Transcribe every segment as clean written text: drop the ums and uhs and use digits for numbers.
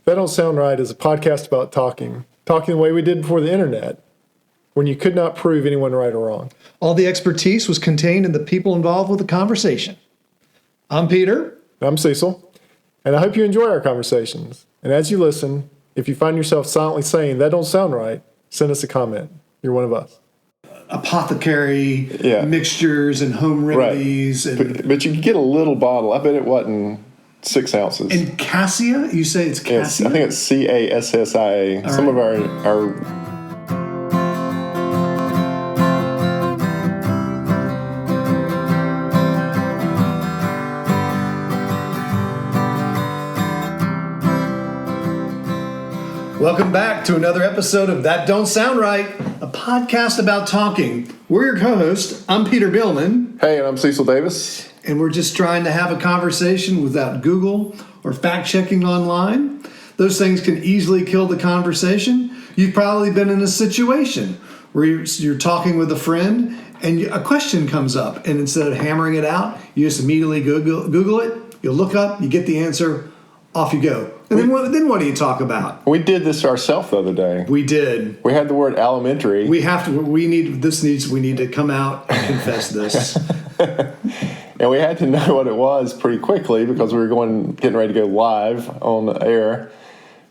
That Don't Sound Right is a podcast about talking the way we did before the internet, when you could not prove anyone right or wrong. All the expertise was contained in the people involved with the conversation. I'm Peter. I'm Cecil, and I hope you enjoy our conversations. And as you listen, if you find yourself silently saying, that don't sound right, send us a comment. You're one of us. Apothecary mixtures and home remedies. Right. And but you can get a little bottle. I bet it wasn't 6 ounces. And cassia? You say it's cassia? I think it's CASSIA. All Some right. of our Welcome back to another episode of That Don't Sound Right, a podcast about talking. We're your co-host. I'm Peter Billman. Hey, and I'm Cecil Davis. And we're just trying to have a conversation without Google or fact-checking online. Those things can easily kill the conversation. You've probably been in a situation where you're talking with a friend and a question comes up. And instead of hammering it out, you just immediately Google it. You look up, you get the answer, off you go. And then what do you talk about? We did this ourselves the other day. We did. We had the word elementary. We need to come out and confess this. And we had to know what it was pretty quickly because we were getting ready to go live on the air.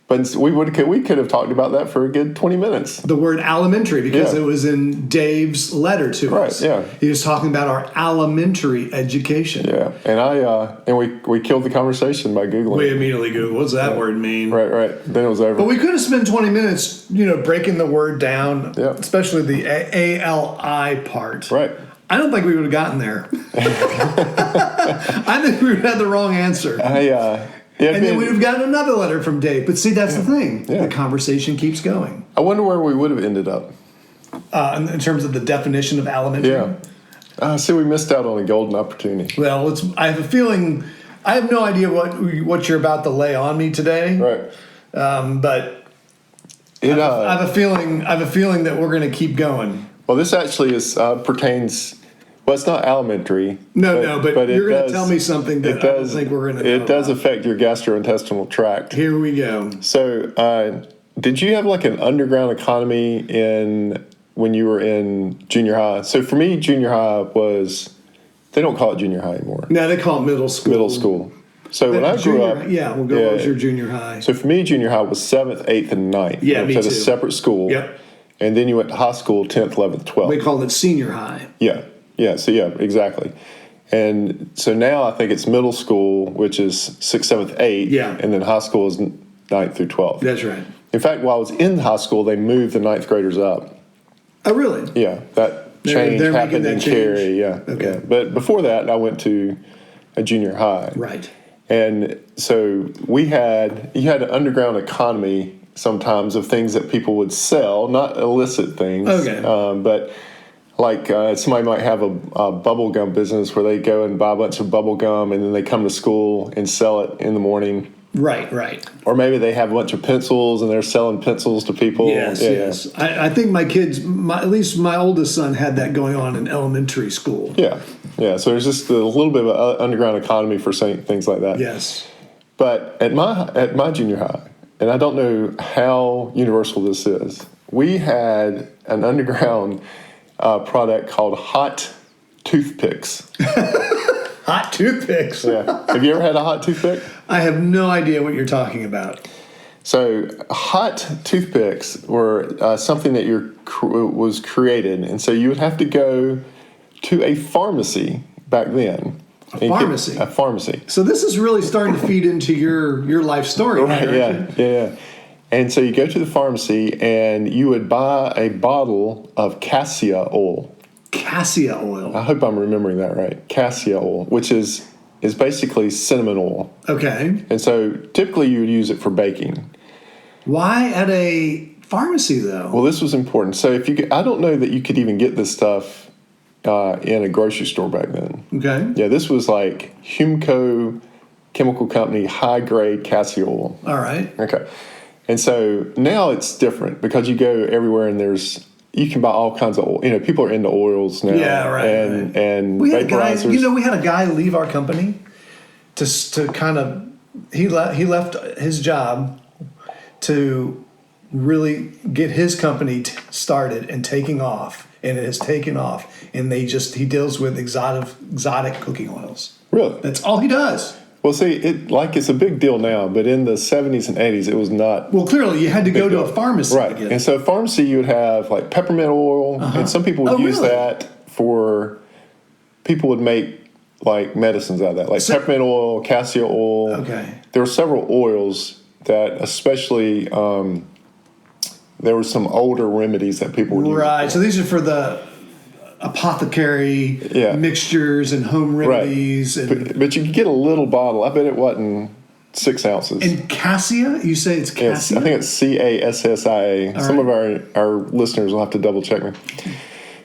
But we could have talked about that for a good 20 minutes. The word alimentary, because it was in Dave's letter to us. Right, yeah. He was talking about our alimentary education. Yeah, and we killed the conversation by Googling. We immediately Googled, what does that word mean? Right. Then it was over. But we could have spent 20 minutes, breaking the word down, especially the A-L-I part. Right. I don't think we would have gotten there. I think we would have had the wrong answer. Then we'd have gotten another letter from Dave. But see, that's the thing. Yeah. The conversation keeps going. I wonder where we would have ended up. In terms of the definition of alimentary? Yeah. See, we missed out on a golden opportunity. Well, I have a feeling, I have no idea what you're about to lay on me today. Right. But I have a feeling that we're going to keep going. Well, this actually pertains. Well, it's not alimentary. No, but you're going to tell me something that I don't think we're going to know. It does affect your gastrointestinal tract. Here we go. So, did you have like an underground economy when you were in junior high? So for me, junior high they don't call it junior high anymore. No, they call it middle school. Middle school. So when I grew up... what was your junior high? So for me, junior high was 7th, 8th, and 9th. Yeah, me too. At a separate school. Yep. And then you went to high school, 10th, 11th, 12th. We called it senior high. Yeah, exactly. And so now I think it's middle school, which is 6th, 7th, 8th. Yeah. And then high school is 9th through 12th. That's right. In fact, while I was in high school, they moved the 9th graders up. Oh, really? Yeah, that change happened in Cary. Yeah. Okay. Yeah. But before that, I went to a junior high. Right. And so you had an underground economy sometimes of things that people would sell, not illicit things. Okay. But like somebody might have a bubble gum business where they go and buy a bunch of bubble gum and then they come to school and sell it in the morning. Right. Or maybe they have a bunch of pencils and they're selling pencils to people. Yes. I think my kids, at least my oldest son, had that going on in elementary school. Yeah. So there's just a little bit of an underground economy for things like that. Yes. But at my junior high, and I don't know how universal this is, we had an underground product called hot toothpicks. Hot toothpicks? Yeah. Have you ever had a hot toothpick? I have no idea what you're talking about. So hot toothpicks were something that was created, and so you would have to go to a pharmacy back then. A pharmacy. So this is really starting to feed into your life story. Right, yeah. And so you go to the pharmacy and you would buy a bottle of cassia oil. Cassia oil. I hope I'm remembering that right. Cassia oil, which is basically cinnamon oil. Okay. And so typically you would use it for baking. Why at a pharmacy though? Well, this was important. So I don't know that you could even get this stuff in a grocery store back then. Okay. Yeah, this was like Humco Chemical Company high-grade cassia oil. All right. Okay. And so now it's different because you go everywhere and you can buy all kinds of oil. People are into oils now. Yeah, right. And we had vaporizers. We had a guy leave our company to kind of he left his job to really get his company started and taking off, and it has taken off. And he deals with exotic cooking oils. Really? That's all he does. Well, see, it's a big deal now, but in the 70s and 80s, it was not. Well, clearly, you had to go to a pharmacy right? to get it. And so, pharmacy, you would have like peppermint oil, and some people would use really? that for. People would make like medicines out of that, like peppermint oil, cassia oil. Okay. There were several oils that, especially, there were some older remedies that people would use. Right. So these are for the apothecary mixtures and home remedies. Right. But you could get a little bottle. I bet it wasn't 6 ounces. And cassia? You say it's cassia? I think it's CASSIA. Some of our listeners will have to double check me.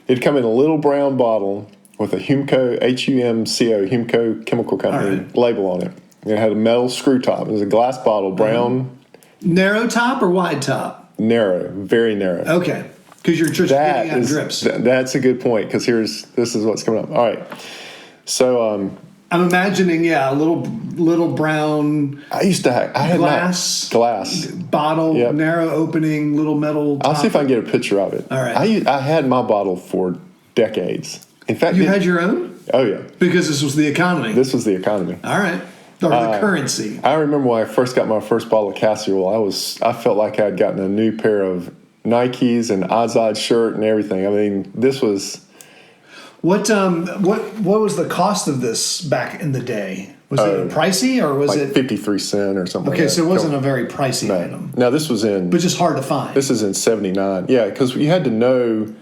It'd come in a little brown bottle with a Humco, Humco chemical company label on it. And it had a metal screw top. It was a glass bottle, brown. Narrow top or wide top? Narrow, very narrow. Okay. Because you're just getting out drips. That's a good point, because this is what's coming up. All right. So I'm imagining, a little brown I had glass bottle, narrow opening, little metal top. I'll see if I can get a picture of it. All right. I had my bottle for decades. In fact, you had your own? Oh, yeah. Because this was the economy. This was the economy. All right. Or the currency. I remember when I first got my first bottle of castor oil, I felt like I'd gotten a new pair of Nikes and Azad shirt and everything. I mean, this was... What was the cost of this back in the day? Was it pricey, or was like it 53 cents or something? Okay, like so it wasn't a very pricey item. No, this was in... But just hard to find. This is in 79. Yeah, because you had to know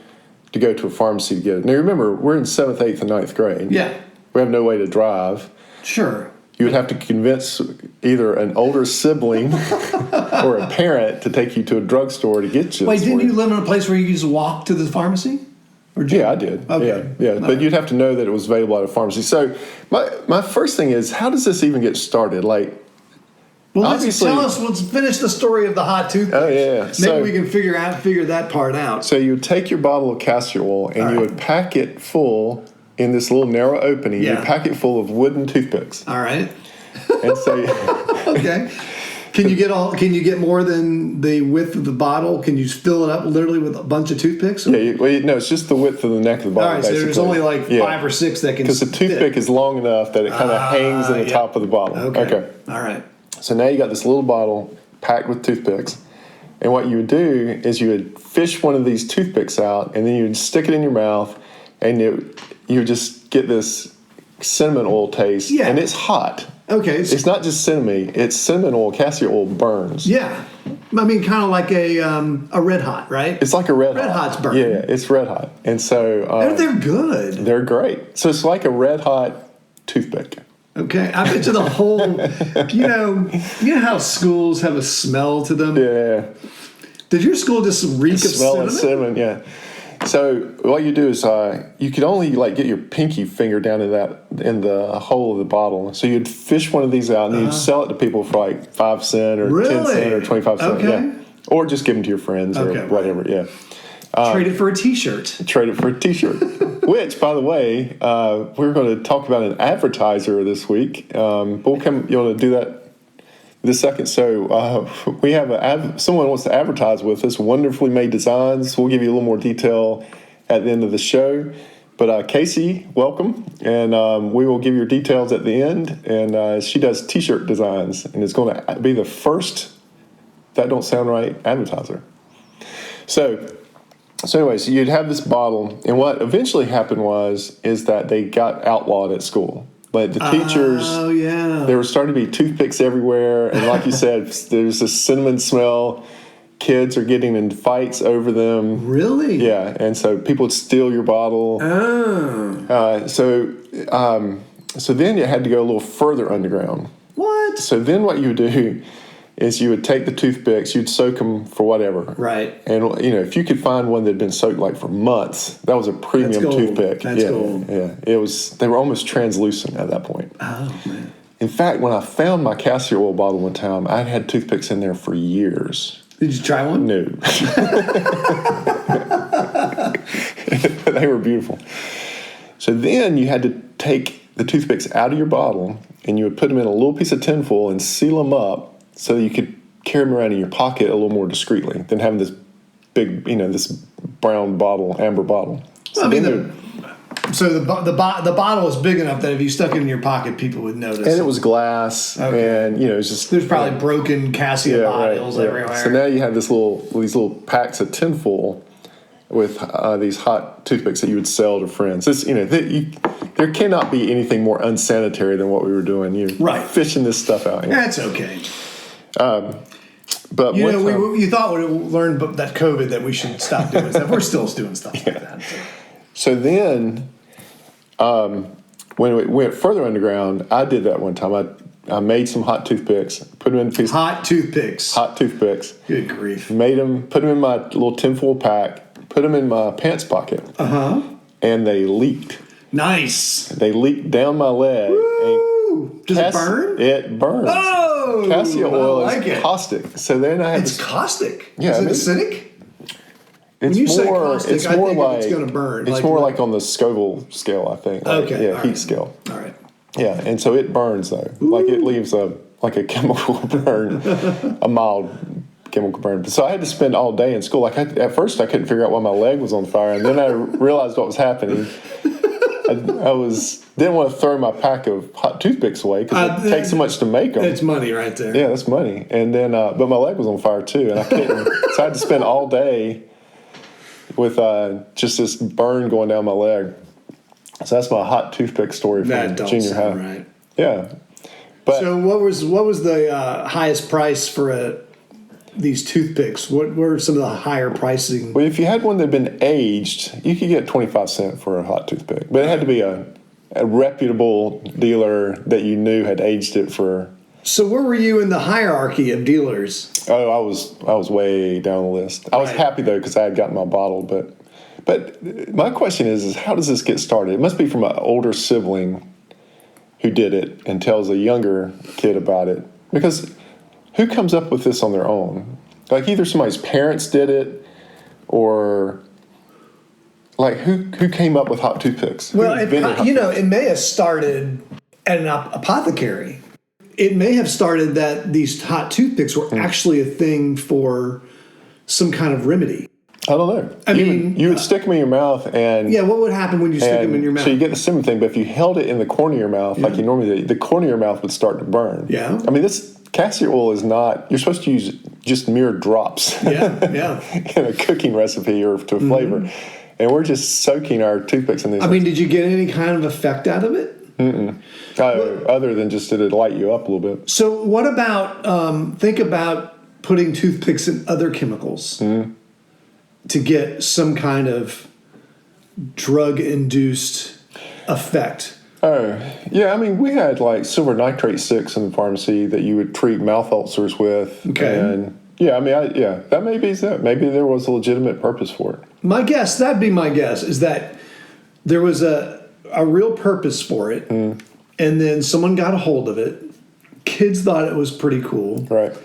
to go to a pharmacy to get it. Now, remember, we're in 7th, 8th, and 9th grade. Yeah. We have no way to drive. Sure. You would have to convince either an older sibling or a parent to take you to a drugstore to get you. Wait, didn't you live in a place where you could just walk to the pharmacy? Yeah, I did. Okay. Yeah. But you'd have to know that it was available at a pharmacy. So my first thing is, how does this even get started? Like, well, let's finish the story of the hot toothpaste. Oh, yeah. Maybe we can figure that part out. So you would take your bottle of castor oil and you would pack it full in this little narrow opening. Yeah. You pack it full of wooden toothpicks. All right. And so okay. Can you get more than the width of the bottle? Can you fill it up literally with a bunch of toothpicks? Or? Yeah, no, it's just the width of the neck of the bottle. All right, so there's only like 5 or 6 that can. Because the toothpick is long enough that it kind of hangs in the top of the bottle. Okay. All right. So now you got this little bottle packed with toothpicks, and what you would do is you would fish one of these toothpicks out, and then you would stick it in your mouth, and you would just get this cinnamon oil taste, and it's hot. Okay. It's not just cinnamon; it's cinnamon oil. Castor oil burns. Yeah, I mean, kind of like a red hot, right? It's like a red hot. Red hot's burning. Yeah, it's red hot, and so they're good. They're great. So it's like a red hot toothpick. Okay, I bet you the whole, you know how schools have a smell to them? Yeah. Did your school just reek of smell cinnamon? Of cinnamon, yeah. So what you do is you could only get your pinky finger down in the hole of the bottle. So you'd fish one of these out and you'd sell it to people for like 5 cents or 10 cents or 25 cents. Okay. Yeah. Or just give them to your friends or whatever. Yeah. Trade it for a T-shirt. Trade it for a T-shirt. Which, by the way, we're going to talk about an advertiser this week. But we'll come. You want to do that this second? So we have someone wants to advertise with us. Wonderfully Made Designs. We'll give you a little more detail at the end of the show. But Casey, welcome, and we will give your details at the end. And she does T-shirt designs, and it's going to be the first That Don't Sound Right advertiser. So anyways, you'd have this bottle, and what eventually happened is that they got outlawed at school. But the teachers, there were starting to be toothpicks everywhere, and like you said, there's this cinnamon smell. Kids are getting in fights over them. Really? Yeah, and so people would steal your bottle. Oh. So then you had to go a little further underground. What? So then what you would do is you would take the toothpicks, you'd soak them for whatever. Right. And, if you could find one that had been soaked like for months, that was a premium toothpick. That's gold. Yeah. They were almost translucent at that point. Oh, man. In fact, when I found my castor oil bottle one time, I'd had toothpicks in there for years. Did you try one? No. They were beautiful. So then you had to take the toothpicks out of your bottle, and you would put them in a little piece of tinfoil and seal them up so that you could carry them around in your pocket a little more discreetly than having this big, this brown bottle, amber bottle. So I mean, the bottle is big enough that if you stuck it in your pocket, people would notice. And it was glass, and it was just there's probably broken Cassia bottles everywhere. So now you have these little packs of tinfoil with these hot toothpicks that you would sell to friends. This, there cannot be anything more unsanitary than what we were doing. Fishing this stuff out. That's okay. But you thought we learned that COVID that we should stop doing stuff. We're still doing stuff like that. So then, when we went further underground, I did that one time. I made some hot toothpicks, put them in a piece. Hot toothpicks. Good grief. Made them, put them in my little tinfoil pack, put them in my pants pocket. And they leaked. Nice. They leaked down my leg. Woo! Does it burn? It burns. Oh! Cassia oil is caustic. So then I had It's caustic? Yeah. Is it acidic? It's when you say more, caustic, it's I more think like it's going to burn. It's more like on the Scoville scale, I think. Okay. Yeah, heat scale. All right. Yeah, and so it burns though. Like it leaves a chemical burn, a mild chemical burn. So I had to spend all day in school. At first I couldn't figure out why my leg was on fire, and then I realized what was happening. Didn't want to throw my pack of hot toothpicks away because it takes so much to make them. It's money right there. Yeah, that's money. And then, but my leg was on fire too, and I couldn't. So I had to spend all day with just this burn going down my leg. So that's my hot toothpick story from junior high. Right. Yeah. But so what was the highest price for these toothpicks? What were some of the higher pricing? Well, if you had one that had been aged, you could get 25 cents for a hot toothpick. But it had to be a reputable dealer that you knew had aged it for. So where were you in the hierarchy of dealers? Oh, I was way down the list. I was happy though because I had gotten my bottle. But my question is how does this get started? It must be from an older sibling who did it and tells a younger kid about it. Because who comes up with this on their own? Like either somebody's parents did it or like who came up with hot toothpicks? Well, it may have started at an apothecary. It may have started that these hot toothpicks were actually a thing for some kind of remedy. I don't know. I mean, you would stick them in your mouth and... Yeah, what would happen when you stick them in your mouth? So you get the similar thing, but if you held it in the corner of your mouth like you normally do, the corner of your mouth would start to burn. Yeah. I mean, this castor oil is not... You're supposed to use just mere drops in a cooking recipe or to flavor. And we're just soaking our toothpicks in these. I mean, did you get any kind of effect out of it? Other than just did it light you up a little bit. So what about, think about putting toothpicks in other chemicals to get some kind of drug-induced effect. Oh, yeah. I mean, we had like silver nitrate sticks in the pharmacy that you would treat mouth ulcers with. Okay. And yeah, I mean, that may be that. Maybe there was a legitimate purpose for it. That'd be my guess, is that there was a real purpose for it, and then someone got a hold of it. Kids thought it was pretty cool. Right.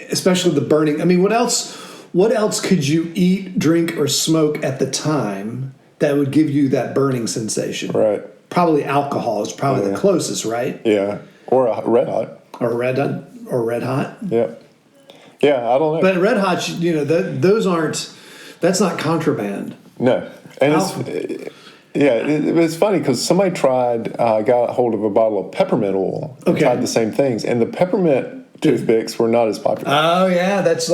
Especially the burning. I mean, what else could you eat, drink, or smoke at the time that would give you that burning sensation? Right. Probably alcohol is probably the closest, right? Yeah. Or a red hot. Or red hot. Yeah. Yeah, I don't know. But red hot, those aren't. That's not contraband. No. And it's funny because somebody got a hold of a bottle of peppermint oil and tried the same things, and the peppermint toothpicks were not as popular. Oh yeah, that's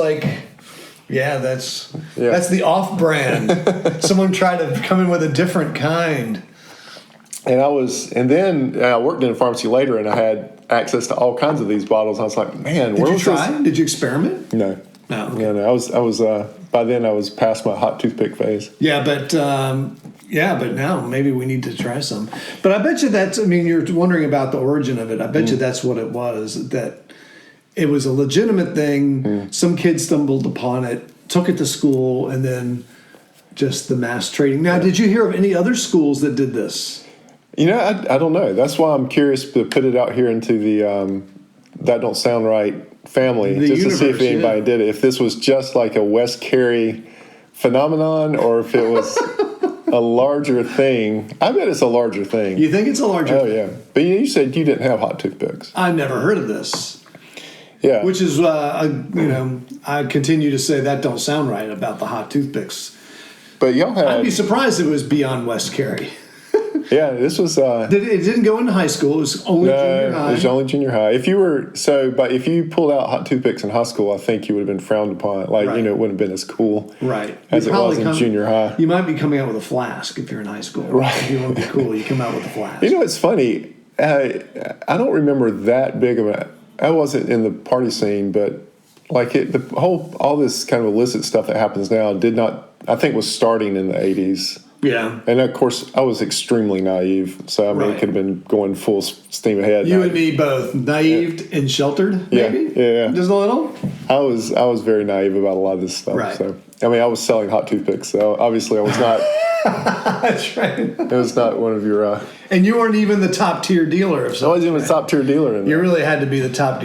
the off-brand. Someone tried to come in with a different kind. And then I worked in a pharmacy later, and I had access to all kinds of these bottles. I was like, man, did you try? Did you experiment? No. No. Okay. No. I was by then I was past my hot toothpick phase. Yeah, but now maybe we need to try some. But I bet you you're wondering about the origin of it. I bet you that's what it was, that it was a legitimate thing. Some kid stumbled upon it, took it to school, and then just the mass trading. Now, did you hear of any other schools that did this? I don't know. That's why I'm curious to put it out here into the That Don't Sound Right family, just to see if anybody did it. If this was just like a West Cary phenomenon or if it was a larger thing. I bet it's a larger thing. You think it's a larger thing? Oh, yeah. But you said you didn't have hot toothpicks. I've never heard of this. Yeah. Which is, I continue to say that don't sound right about the hot toothpicks. But y'all had... I'd be surprised if it was beyond West Cary. Yeah, this was... It didn't go into high school. It was only junior high. It was only junior high. But if you pulled out hot toothpicks in high school, I think you would have been frowned upon. Like, Right. it wouldn't have been as cool Right. as it was in junior high. You might be coming out with a flask if you're in high school. Right. If you want to be cool, you come out with a flask. It's funny. I don't remember that big of a... I wasn't in the party scene, but like all this kind of illicit stuff that happens now I think was starting in the 80s. Yeah. And of course, I was extremely naive, so Right. it could have been going full steam ahead. You and me both, naive and sheltered, maybe? Yeah. Just a little? I was very naive about a lot of this stuff. Right. So I was selling hot toothpicks, so obviously I was not. That's right. It was not one of your. And you weren't even the top tier dealer of I something. wasn't even a top tier dealer in You there. really had to be the top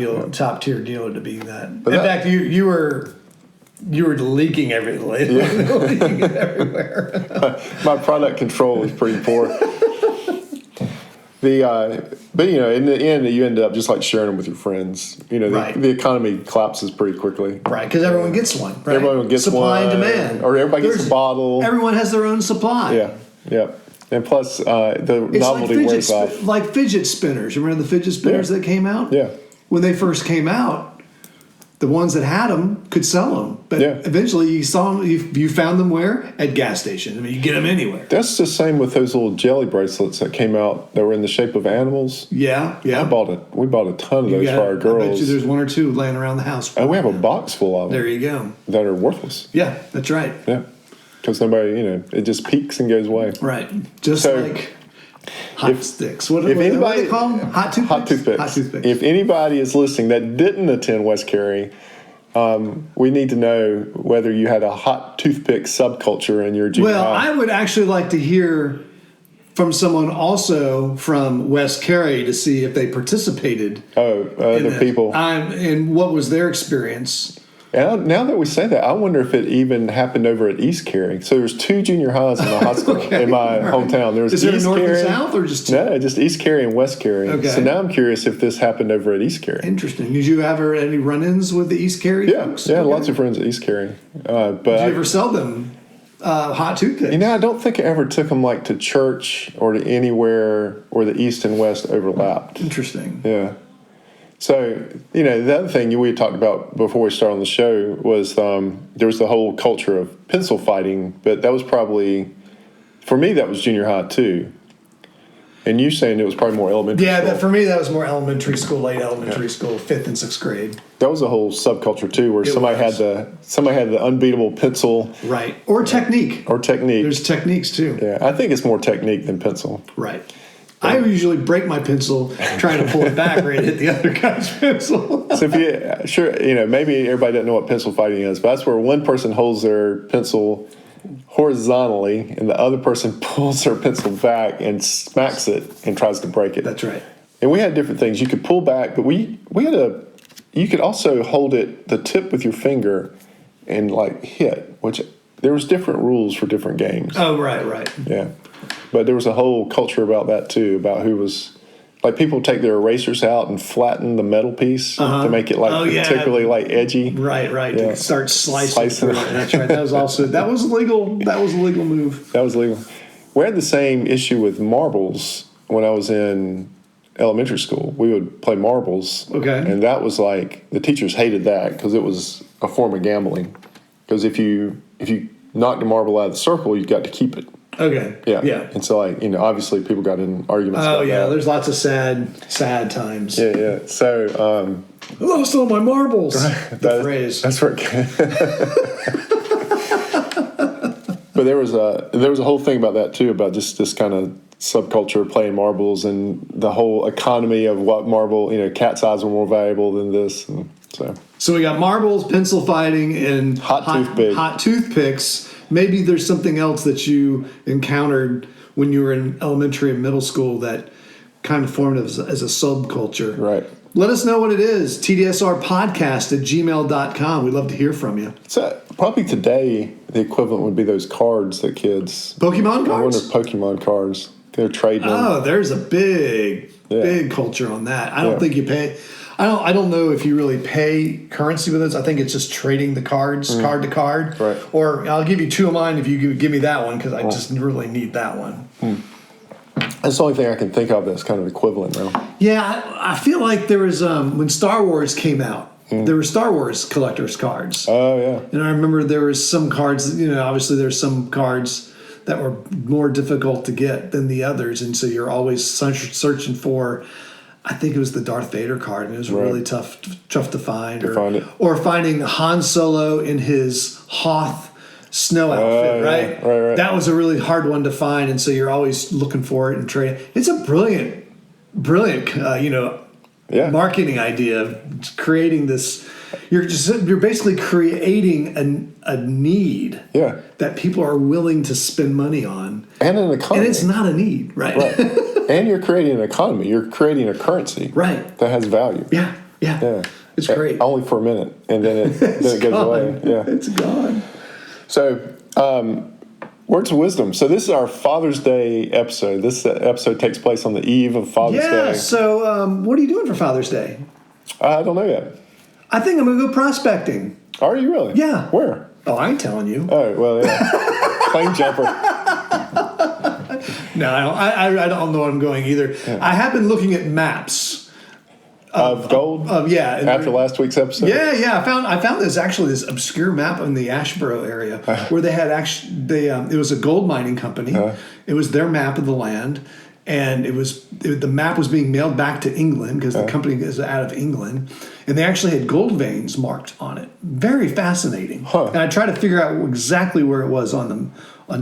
tier dealer to be that. In that- fact, you were leaking everything. Leaking it everywhere. My product control was pretty poor. But in the end, you end up just like sharing them with your friends. Right. The economy collapses pretty quickly. Right, because everyone gets one. Right? Everyone gets supply one, and demand, or everybody gets a bottle. Everyone has their own supply. Yeah. And plus, the It's novelty wears off. like fidget spinners. Remember the fidget spinners Yeah. that came out? Yeah. When they first came out, the ones that had them could sell them, but Yeah. eventually you saw them. You found them where? At gas stations. I mean, you get them anywhere. That's the same with those little jelly bracelets that came out that were in the shape of animals. Yeah. We bought a ton of those for our I bet girls. you there's one or two laying around the house. And we have a box full of them There you go. that are worthless. Yeah, that's right. Yeah. Because nobody, it just peaks and goes away. Right. Just So, like hot sticks. What If are anybody, they called? Hot toothpicks? Hot toothpicks. Hot toothpicks. If anybody is listening that didn't attend West Cary, we need to know whether you had a hot toothpick subculture in your junior Well, high. I would actually like to hear from someone also from West Cary to see if they participated. Other people. And what was their experience? And now that we say that, I wonder if it even happened over at East Cary. So there's 2 junior highs in my high school in my hometown. There was Is it East North Cary, and South or just two? No, just East Cary and West Cary. Okay. So now I'm curious if this happened over at East Cary. Interesting. Did you ever any run-ins with the East Cary folks? Yeah, Okay. lots of friends at East Cary. But Did you ever sell them hot toothpicks? I don't think I ever took them like to church or to anywhere where the East and West overlapped. Interesting. Yeah. So, the other thing we talked about before we started on the show was there was the whole culture of pencil fighting, but that was probably, for me, that was junior high too. And you saying it was probably more elementary Yeah, school. for me that was more elementary school, late elementary school, 5th and 6th grade. That was a whole subculture too, where somebody was. had the unbeatable pencil Right. Or technique. or technique. There's techniques too. Yeah, I think it's more technique than pencil. Right. I usually break my pencil trying to pull it back right hit the other guy's pencil. So maybe everybody doesn't know what pencil fighting is, but that's where one person holds their pencil horizontally and the other person pulls their pencil back and smacks it and tries to break it. That's right. And we had different things. You could pull back, but you could also hold it, the tip with your finger and like hit, which there was different rules for different games. Oh, right. Yeah. But there was a whole culture about that too, about who was like people take their erasers out and flatten the metal piece to make it particularly like edgy. Right. Yeah. To start slicing Slicing through it. That's right. That was illegal. That was a legal move. That was legal. We had the same issue with marbles when I was in elementary school. We would play marbles. Okay. And that was like the teachers hated that because it was a form of gambling. Because if you knocked a marble out of the circle, you got to keep it. Okay. Yeah. And so obviously people got in arguments about that. There's lots of sad times. Yeah. So I lost all my marbles. The phrase. That's where it came. But there was a whole thing about that too, about just this kind of subculture playing marbles and the whole economy of what marble, cat's eyes were more valuable than this. And so we got marbles, pencil fighting, and hot toothpicks. Maybe there's something else that you encountered when you were in elementary and middle school that kind of formed as a subculture. Right. Let us know what it is. tdsrpodcast at gmail.com. We'd love to hear from you. So probably today the equivalent would be those cards that kids. Pokemon I wonder cards? if Pokemon cards. They're trading them. Oh, there's a big culture on that. I don't think you pay. I don't know if you really pay currency with those. I think it's just trading the cards, card to card. Right. Or I'll give you 2 of mine if you give me that one, because I just really need that one. That's the only thing I can think of that's kind of equivalent now. Yeah, I feel like there was when Star Wars came out, there were Star Wars collector's cards. Oh, yeah. And I remember there was some cards, obviously there's some cards that were more difficult to get than the others. And so you're always searching for, I think it was the Darth Vader card, and it was really tough to find. Or finding Han Solo in his Hoth snow outfit, right? Right. That was a really hard one to find. And so you're always looking for it and trading. It's a brilliant, marketing idea of creating this. You're basically creating a need that people are willing to spend money on, and an economy, and it's not a need, right? And you're creating an economy. You're creating a currency, right, that has value. Yeah. It's great. Only for a minute, and then it goes away. Yeah, it's gone. So, words of wisdom. So this is our Father's Day episode. This episode takes place on the eve of Father's Day. Yeah. So, what are you doing for Father's Day? I don't know yet. I think I'm going to go prospecting. Are you really? Yeah. Where? Oh, I ain't telling you. Oh, well, yeah. Plane jumper. No, I don't know what I'm going either. Yeah. I have been looking at maps. Of gold? After last week's episode? Yeah. I found this obscure map in the Ashboro area where they had it was a gold mining company. It was their map of the land. And the map was being mailed back to England because the company is out of England. And they actually had gold veins marked on it. Very fascinating. And I tried to figure out exactly where it was on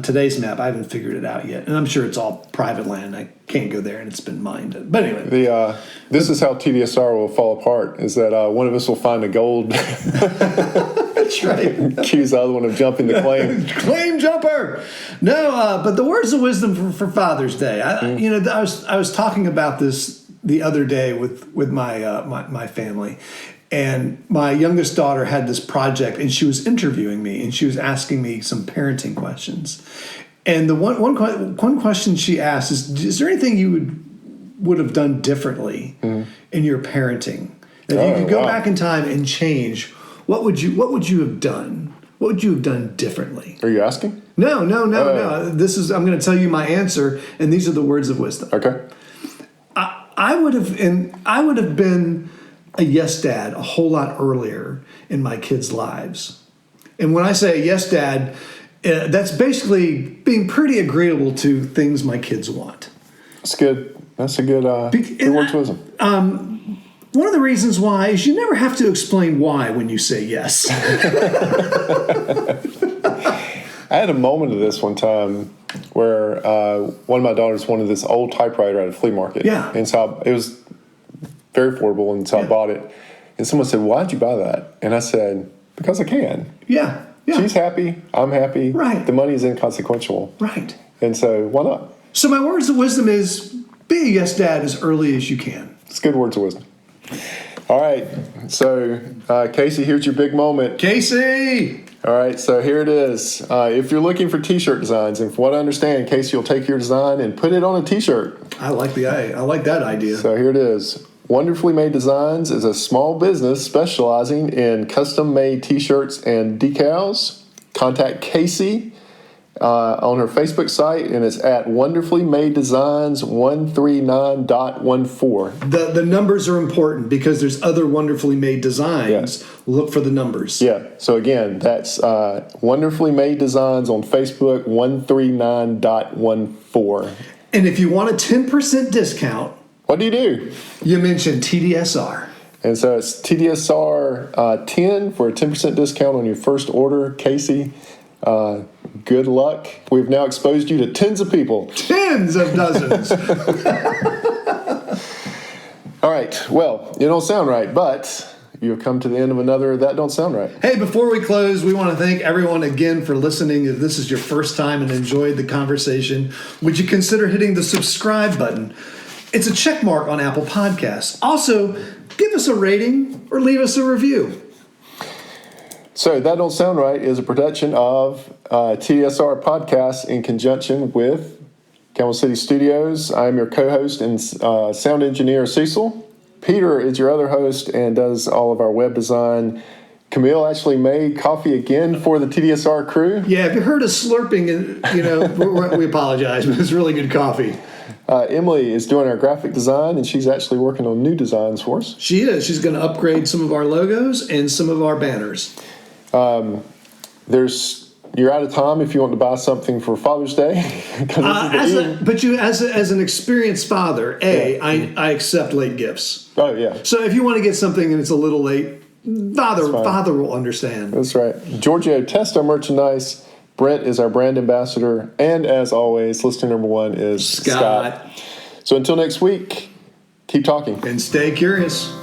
today's map. I haven't figured it out yet. And I'm sure it's all private land. I can't go there and it's been mined. But anyway. This is how TDSR will fall apart, is that one of us will find a gold. That's right. Accuse the other one of jumping the claim. Claim jumper! No, but the words of wisdom for Father's Day. I was talking about this the other day with my family, and my youngest daughter had this project, and she was interviewing me, and she was asking me some parenting questions. And the one question she asked is there anything you would have done differently in your parenting? If you could go back in time and change, what would you have done? What would you have done differently? Are you asking? No. I'm going to tell you my answer, and these are the words of wisdom. Okay. I would have been a yes dad a whole lot earlier in my kids' lives. And when I say yes dad, that's basically being pretty agreeable to things my kids want. That's good. That's a good word of wisdom. One of the reasons why is you never have to explain why when you say yes. I had a moment of this one time where one of my daughters wanted this old typewriter at a flea market. Yeah. And so it was very affordable, and so I bought it. And someone said, "Why'd you buy that?" And I said, "Because I can." Yeah. She's happy. I'm happy. Right. The money is inconsequential. Right. And so why not? So my words of wisdom is be a yes dad as early as you can. It's good words of wisdom. All right. So, Casey, here's your big moment. Casey! All right. So here it is. If you're looking for T-shirt designs, and from what I understand, Casey will take your design and put it on a T-shirt. I like that idea. So here it is. Wonderfully Made Designs is a small business specializing in custom-made T-shirts and decals. Contact Casey on her Facebook site, and it's at Wonderfully Made Designs 139.14. The numbers are important because there's other wonderfully made designs. Yes. Look for the numbers. Yeah. So again, that's Wonderfully Made Designs on Facebook 139.14. And if you want a 10% discount, what do? You mention TDSR. And so it's TDSR 10 for a 10% discount on your first order. Casey, good luck. We've now exposed you to tens of people. Tens of dozens. All right. Well, it don't sound right, but you have come to the end of another That Don't Sound Right. Hey, before we close, we want to thank everyone again for listening. If this is your first time and enjoyed the conversation, would you consider hitting the subscribe button? It's a check mark on Apple Podcasts. Also, give us a rating or leave us a review. So, That Don't Sound Right is a production of TDSR Podcast in conjunction with Camel City Studios. I'm your co-host and sound engineer, Cecil. Peter is your other host and does all of our web design. Camille actually made coffee again for the TDSR crew. Yeah, if you heard us slurping, we apologize, but it's really good coffee. Emily is doing our graphic design, and she's actually working on new designs for us. She is. She's going to upgrade some of our logos and some of our banners. You're out of time if you want to buy something for Father's Day. As an experienced father, I accept late gifts. Oh, yeah. So if you want to get something and it's a little late, father will understand. That's right. Giorgio tests our merchandise. Brent is our brand ambassador. And as always, listener number one is Scott. So until next week, keep talking. And stay curious.